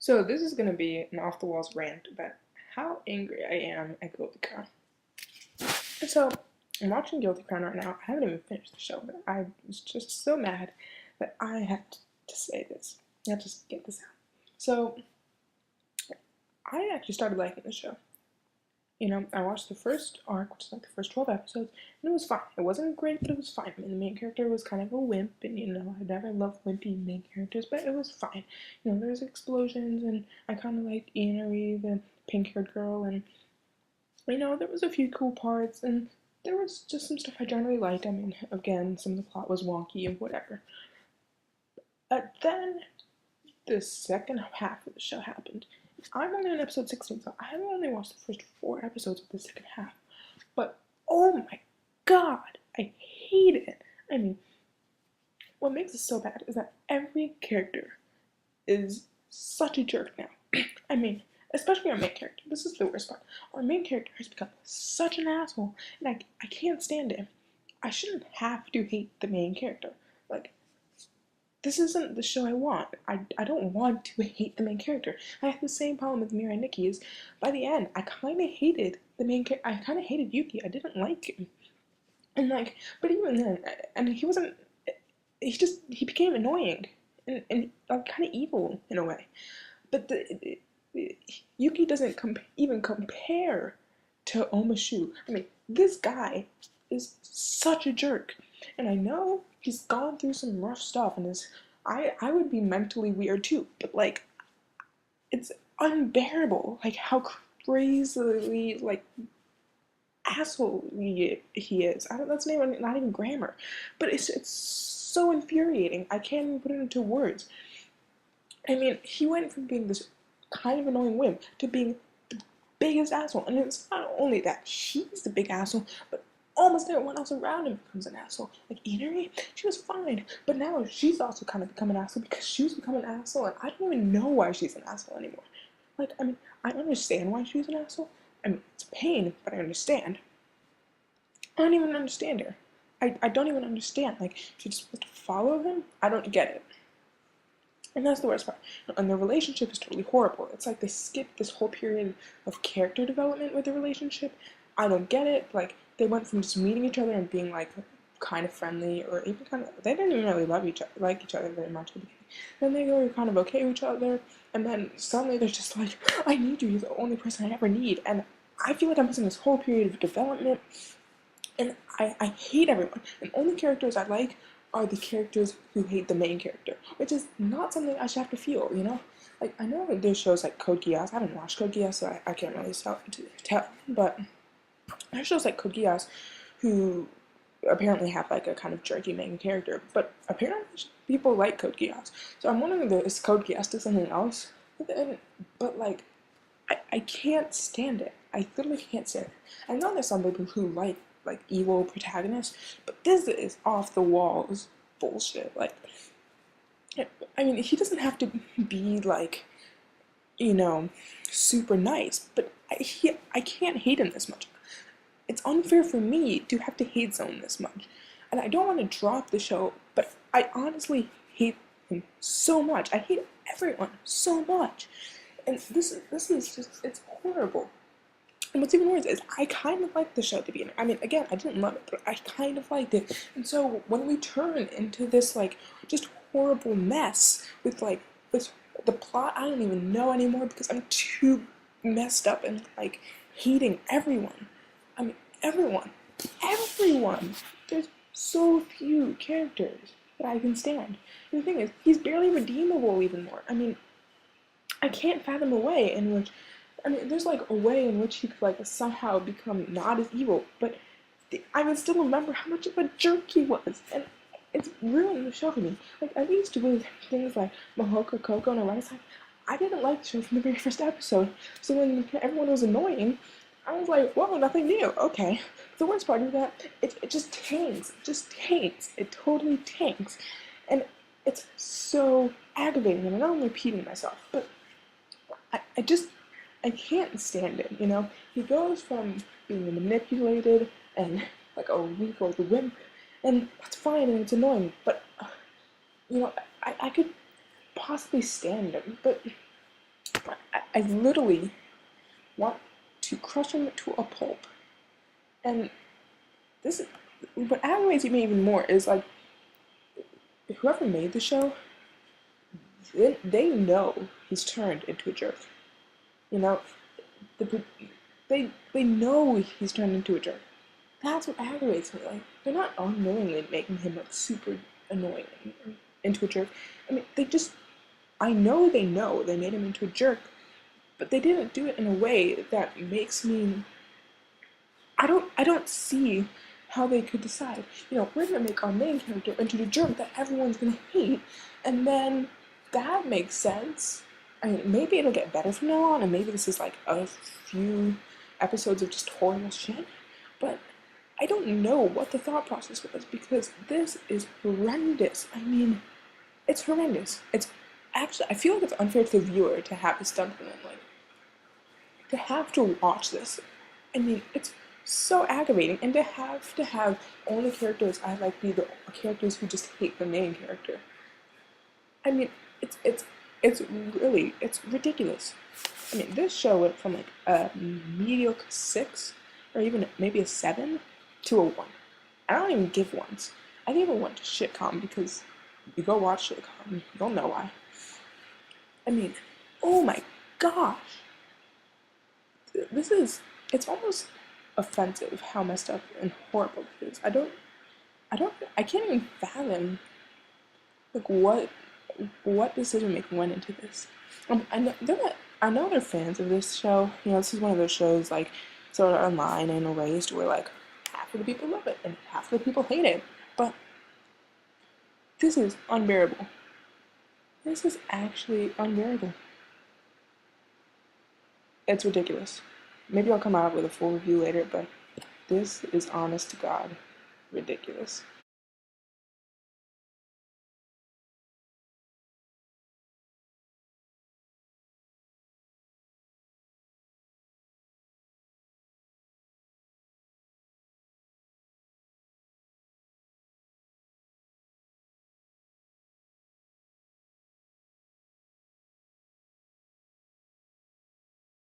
So this is gonna be an off-the-walls rant about how angry I am at Guilty Crown. So I'm watching Guilty Crown right now. I haven't even finished the show, but I was just so mad that I have to say this. I have to get this out. So I actually started liking the show. You know, I watched the first arc, which is like the first 12 episodes, and it was fine. It wasn't great, but it was fine. I mean, the main character was kind of a wimp, and you know, I never loved wimpy main characters, but it was fine. You know, there's explosions, and I kind of liked Ianari, the pink-haired girl, and you know, there was a few cool parts, and there was just some stuff I generally liked. I mean, again, some of the plot was wonky and whatever. But then the second half of the show happened. I'm only on episode 16, so I've only watched the first 4 episodes of the second half. But, oh my god, I hate it. I mean, what makes it so bad is that every character is such a jerk now. I mean, especially our main character. This is the worst part. Our main character has become such an asshole, and I can't stand him. I shouldn't have to hate the main character. Like, this isn't the show I want. I don't want to hate the main character. I have the same problem with Mirai Nikki is, by the end, I kind of hated the main character. I kind of hated Yuki. I didn't like him. And like, but even then, and he wasn't, he became annoying. And kind of evil in a way. But Yuki doesn't even compare to Omashu. I mean, this guy is such a jerk. And I know he's gone through some rough stuff and I would be mentally weird too, but like it's unbearable like how crazily like asshole he is. That's not even grammar. But it's so infuriating. I can't even put it into words. I mean, he went from being this kind of annoying wimp to being the biggest asshole. And it's not only that he's the big asshole, but almost everyone else around him becomes an asshole. Like Inari, she was fine, but now she's also kind of become an asshole because she's become an asshole, and I don't even know why she's an asshole anymore. Like, I mean, I understand why she's an asshole. I mean, it's pain, but I understand. I don't even understand her. I don't even understand. Like, she just wants to follow him? I don't get it. And that's the worst part. And their relationship is totally horrible. It's like they skipped this whole period of character development with the relationship. I don't get it. Like, they went from just meeting each other and being like kind of friendly, or even kind of, they didn't even really like each other very much at the beginning. Then they were kind of okay with each other, and then suddenly they're just like, I need you, you're the only person I ever need. And I feel like I'm missing this whole period of development, and I hate everyone. And only characters I like are the characters who hate the main character, which is not something I should have to feel, you know? Like, I know there's shows like Code Geass. I haven't watched Code Geass, so I can't really tell, but there's shows like Code Geass who apparently have like a kind of jerky main character, but apparently people like Code Geass. So I'm wondering if is Code Geass to something else, but like, I can't stand it. I literally can't stand it. I know there's some people who like evil protagonists, but this is off the walls bullshit. Like, I mean, he doesn't have to be like, you know, super nice, but I can't hate him this much. It's unfair for me to have to hate someone this much. And I don't want to drop the show, but I honestly hate him so much. I hate everyone so much. And this is just, it's horrible. And what's even worse is I kind of liked the show to be in. I mean, again, I didn't love it, but I kind of liked it. And so when we turn into this, like, just horrible mess with, like, the plot, I don't even know anymore because I'm too messed up and, like, hating everyone. I mean, everyone. There's so few characters that I can stand. And the thing is, he's barely redeemable even more. I mean, I can't fathom a way in which, I mean, there's like a way in which he could like somehow become not as evil, but I would still remember how much of a jerk he was, and it's ruining the show for me. Like, at least with things like Mahoka, Coco, and Arisai, I didn't like the show from the very first episode, so when everyone was annoying, I was like, whoa, nothing new, okay. The worst part is that it just tanks, it totally tanks, and it's so aggravating, and I know I'm repeating myself, but I can't stand it, you know? He goes from being manipulated and like a weak old wimp, and that's fine and it's annoying, but, you know, I could possibly stand him, but I literally want to crush him to a pulp. And this is what aggravates me even more is like whoever made the show, they know he's turned into a jerk. You know, they know he's turned into a jerk. That's what aggravates me. Like they're not unknowingly making him like super annoying into a jerk. I mean, I know they made him into a jerk, but they didn't do it in a way that makes me. I don't see how they could decide, we're gonna make our main character into the jerk that everyone's gonna hate, and then that makes sense. I mean, maybe it'll get better from now on, and maybe this is like a few episodes of just horrible shit, but I don't know what the thought process was, because this is horrendous. I mean, it's horrendous. It's actually, I feel like it's unfair to the viewer to have this done to them, like, to have to watch this. I mean, it's so aggravating, and to have only characters I like be the characters who just hate the main character. I mean, it's ridiculous. I mean, this show went from like a mediocre 6, or even maybe a 7, to a 1. I don't even give ones. I give a 1 to Shitcom, because you go watch Shitcom, you'll know why. I mean, oh my gosh. It's almost offensive how messed up and horrible it is. I can't even fathom like what decision making went into this. I know they're fans of this show. This is one of those shows like sort of online and erased where like half of the people love it and half of the people hate it. But this is unbearable. This is actually unbearable. It's ridiculous. Maybe I'll come out with a full review later, but this is honest to God ridiculous.